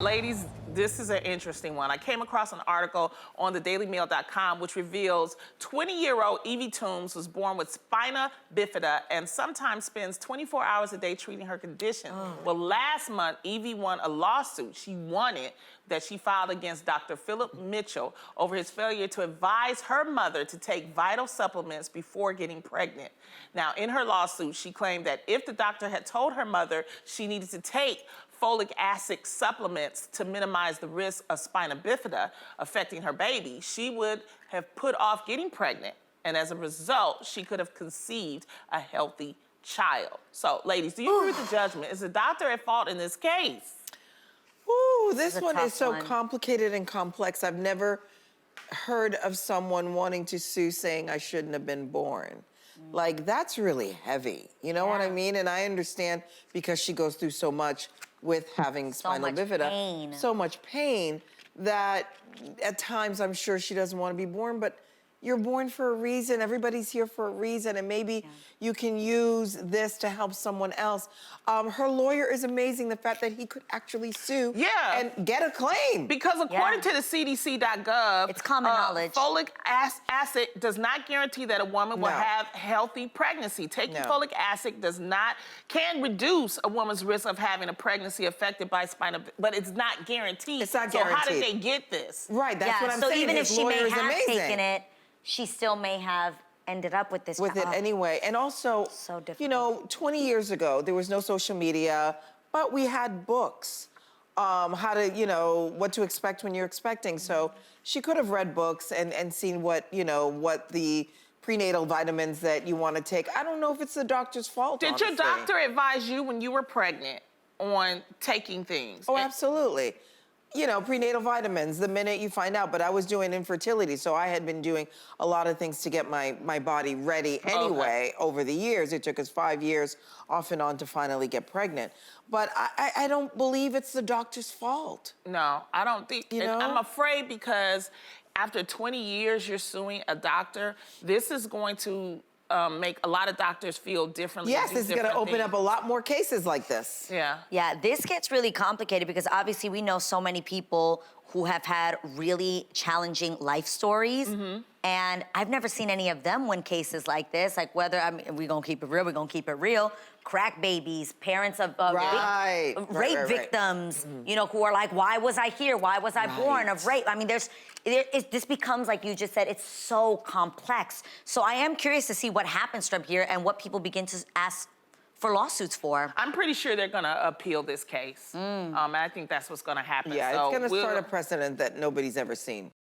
Ladies, this is an interesting one. I came across an article on thedailymail.com which reveals 20-year-old Evie Toombs was born with Spina Bifida and sometimes spends 24 hours a day treating her condition. Well, last month, Evie won a lawsuit. She won it that she filed against Dr. Philip Mitchell over his failure to advise her mother to take vital supplements before getting pregnant. Now, in her lawsuit, she claimed that if the doctor had told her mother she needed to take folic acid supplements to minimize the risk of spina bifida affecting her baby, she would have put off getting pregnant. And as a result, she could have conceived a healthy child. So, ladies, do you agree with the judgment? Is the doctor at fault in this case? Ooh, this one is so complicated and complex. I've never heard of someone wanting to sue saying I shouldn't have been born. Like, that's really heavy. You know what I mean? And I understand because she goes through so much with having spinal bifida. So much pain that at times I'm sure she doesn't want to be born, but you're born for a reason. Everybody's here for a reason, and maybe you can use this to help someone else. Her lawyer is amazing, the fact that he could actually sue and get a claim. Because according to the CDC.gov, it's common knowledge. Folic acid does not guarantee that a woman will have healthy pregnancy. Taking folic acid can reduce a woman's risk of having a pregnancy affected by spina, but it's not guaranteed. It's not guaranteed. So how did they get this? Right, that's what I'm saying. So even if His she lawyer may is have amazing. taken it, she still may have ended up with this. With it anyway. And also, so difficult. you know, 20 years ago, there was no social media, but we had books. How to, you know, what to expect when you're expecting. So she could have read books and seen what, you know, what the prenatal vitamins that you want to take. I don't know if it's the doctor's fault, Did your doctor advise you when you were pregnant on taking things? Oh, absolutely. You know, prenatal vitamins, the minute you find out, but I was doing infertility, so I had been doing a lot of things to get my body ready anyway over the years. It took us 5 years off and on to finally get pregnant. But I don't believe it's the doctor's fault. No, I don't think, you know? I'm afraid because after 20 years you're suing a doctor, this is going to make a lot of doctors feel differently. Yes, it's going to open up a lot more cases like this. Yeah, this gets really complicated because obviously we know so many people who have had really challenging life stories. And I've never seen any of them win cases like this. Like whether, I mean, we're going to keep it real, we're going to keep it real. Crack babies, parents of rape victims, you know, who are like, why was I here? Why was I born of rape? I mean, this becomes, like you just said, it's so complex. So I am curious to see what happens from here and what people begin to ask for lawsuits for. I'm pretty sure they're going to appeal this case. I think that's what's going to happen. Yeah, it's going to start a precedent that nobody's ever seen.